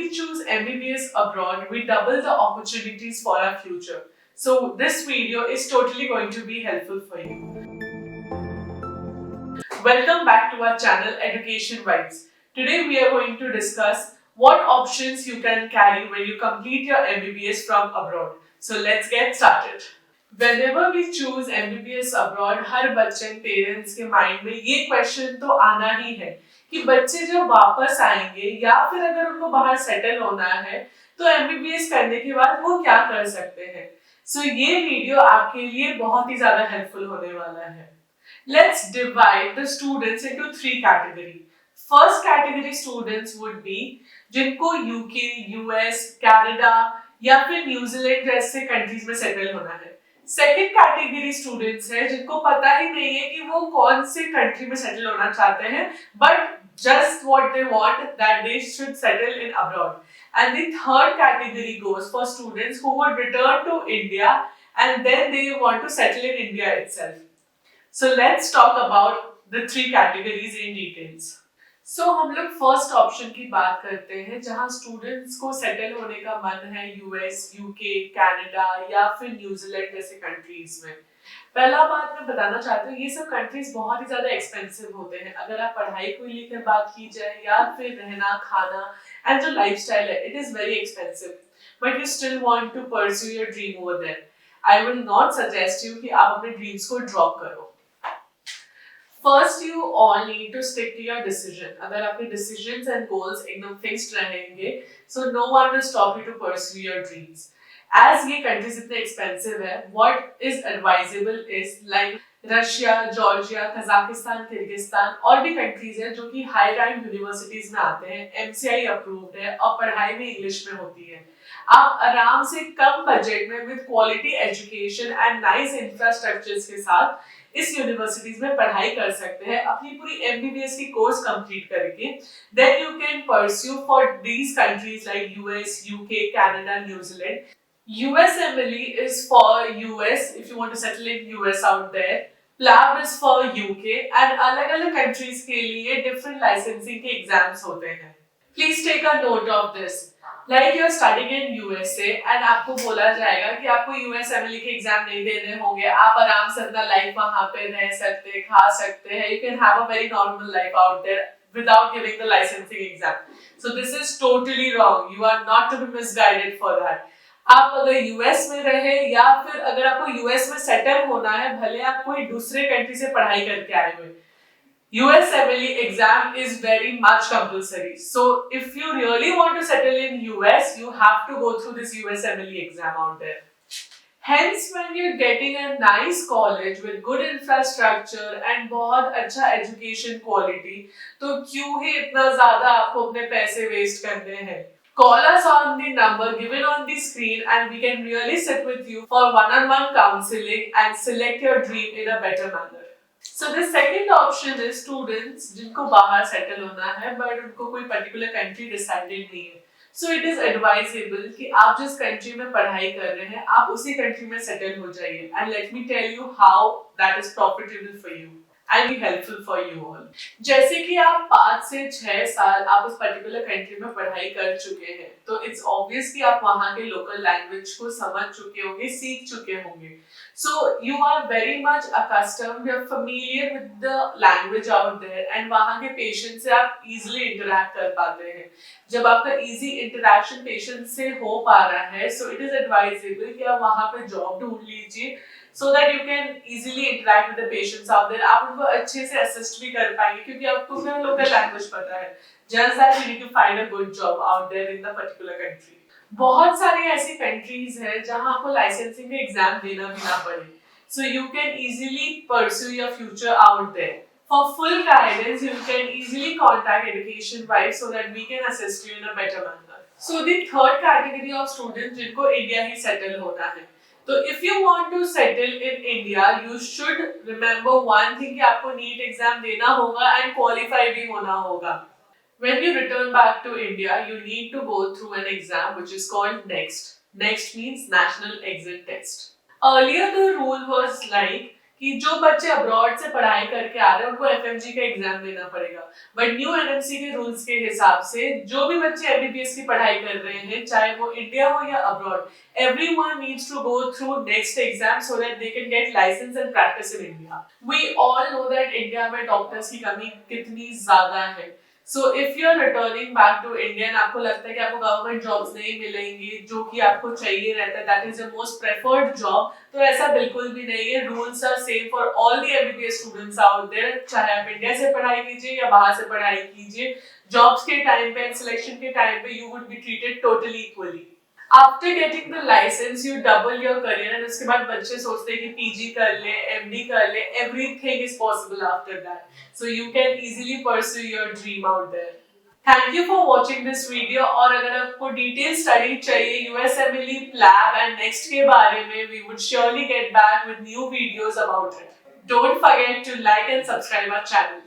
we choose MBBS abroad, we double the opportunities for our future. So this video is totally going to be helpful for you. Welcome back to our channel Education Vibes. Today we are going to discuss what options you can carry when you complete your MBBS from abroad. So let's get started. Whenever we choose MBBS abroad, हर बच्चे parents के mind में ये question तो आना ही है कि बच्चे जब वापस आएंगे या फिर अगर उनको बाहर सेटल होना है तो MBBS करने के बाद वो क्या कर सकते हैं. सो ये वीडियो आपके लिए बहुत ही ज्यादा हेल्पफुल होने वाला है. Let's divide the students into three categories. First category students would be जिनको UK, US, Canada या फिर न्यूजीलैंड जैसे कंट्रीज में सेटल होना है. सेकेंड कैटेगरी स्टूडेंट्स है जिनको पता ही नहीं है कि वो कौन से कंट्री में सेटल होना चाहते हैं, but just what they want that they should settle in abroad. And the third category goes for students who would return to India and then they want to settle in India itself. So let's talk about the three categories in details. So हम लोग first option की बात करते हैं जहां students को settle होने का मन है यूएस, यूके, कनाडा या फिर न्यूजीलैंड जैसे कंट्रीज में. पहला बात मैं बताना चाहती हूँ, ये सब कंट्रीज बहुत ही ज्यादा एक्सपेंसिव होते हैं. अगर आप पढ़ाई को लेकर बात की जाए या फिर रहना खाना एंड जो लाइफस्टाइल है, it is very expensive, but you still want to pursue your dream over there. I will not suggest you कि आप अपने ड्रीम्स को ड्रॉप करो. First, you all need to stick to your decision. अगर आपके decisions and goals एकदम fixed रहेंगे, so no one will stop you to pursue your dreams. As ये countries इतने expensive है, what is advisable is like Russia, Georgia, Kazakhstan, Kyrgyzstan और भी countries हैं जो कि हाई रैंक यूनिवर्सिटीज में आते हैं, MCI अप्रूव्ड है और पढ़ाई भी इंग्लिश में होती है. आप आराम से कम बजट में with quality education and nice infrastructures के साथ इस यूनिवर्सिटीज में पढ़ाई कर सकते हैं अपनी पूरी MBBS की कोर्स कंप्लीट करके. Then you can pursue for these countries like US, UK, Canada, New Zealand. USMLE is for US if you want to settle in US out there. PLAB is for UK and अलग-अलग countries के लिए different licensing के exams होते हैं. Please take a note of this. Like you are studying in USA and आपको बोला जाएगा कि आपको USMLE के एग्जाम नहीं देने होंगे, आप आराम से अपना लाइफ वहाँ पे रह सकते, खा सकते हैं. You can have a very normal life out there without giving the licensing exam. So this is totally wrong. You are not to be misguided for that. आप अगर US में रहे या फिर अगर आपको US में सेटल होना है, भले आप कोई दूसरे कंट्री से पढ़ाई करके आए हुए, USMLE exam is very much compulsory. So if you really want to settle in US, you have to go through this USMLE exam out there. Hence, when you're getting a nice college with good infrastructure and बहुत अच्छा education quality, तो क्यों ही इतना ज़्यादा आपको अपने पैसे waste करने हैं? Call us on the number given on the screen and we can really sit with you for one-on-one counseling and select your dream in a better manner. So the second option is students जिनको बाहर settle होना है but उनको कोई particular country decided नहीं है. So it is advisable कि आप जिस कंट्री में पढ़ाई कर रहे हैं आप उसी कंट्री में सेटल हो जाइए. And let me tell you how that is profitable for you and be helpful for you all. जैसे कि आप 5 से 6 साल आप उस पर्टिकुलर कंट्री में पढ़ाई कर चुके हैं, तो इट्स ऑब्वियस कि आप वहाँ के लोकल लैंग्वेज को समझ चुके होंगे, सीख चुके होंगे. So you are very much accustomed, you're familiar with the language out there and वहाँ के पेशेंट से आप easily interact कर पाते हैं. जब आपका easy interaction पेशेंट से हो पा रहा है, so it is advisable कि आप वहाँ पे जॉब ढूंढ लीजिए so that you can easily interact with the patients out there. आप उनको अच्छे से assist भी कर पाएंगे क्योंकि आपको अपना local language पता है. Just that you need to find a good job out there in the particular country. बहुत सारी ऐसी कंट्रीज है जहां आपको लाइसेंसिंग का एग्जाम देना भी ना पड़े. So you can easily pursue your future out there. For full guidance you can easily contact education vibes so that we can assist you in a better manner. So the third category of students जिनको India ही settle होना है, तो if you want to settle in India you should remember one thing कि आपको NEET exam देना होगा and qualify भी होना होगा. When you return back to India, you need to go through an exam which is called NEXT. NEXT means National Exit Test. Earlier the rule was like कि जो बच्चे abroad से पढ़ाई करके आ रहे हैं उनको एफएमजी का एग्जाम देना पड़ेगा, बट न्यू एनएमसी के रूल्स के हिसाब से जो भी बच्चे एमबीबीएस की पढ़ाई कर रहे हैं, चाहे वो इंडिया हो या abroad, everyone needs to go through next exam so that they can get license and practice in India. We all know that India में डॉक्टर्स की कमी कितनी ज्यादा है. So if you are returning back to India and आपको लगता है कि आपको गवर्नमेंट जॉब्स नहीं मिलेंगी जो कि आपको चाहिए रहता है, that is the most preferred job, तो ऐसा बिल्कुल भी नहीं है. Rules are same for all the MBBS students out there, चाहे आप इंडिया से पढ़ाई कीजिए या बाहर से पढ़ाई कीजिए. जॉब्स के टाइम पे, सिलेक्शन के टाइम पे you would be treated totally equally. After getting the licence you double your career, and उसके बाद बच्चे सोचते हैं कि पीजी कर ले, एमडी कर ले, everything is possible after that, so you can easily pursue your dream out there. Thank you for watching this video. और अगर आपको डिटेल स्टडी चाहिए यूएसएमएलई, प्लैब एंड नेक्स्ट के बारे में, we would surely get back with new videos about it. Don't forget to like and subscribe our channel.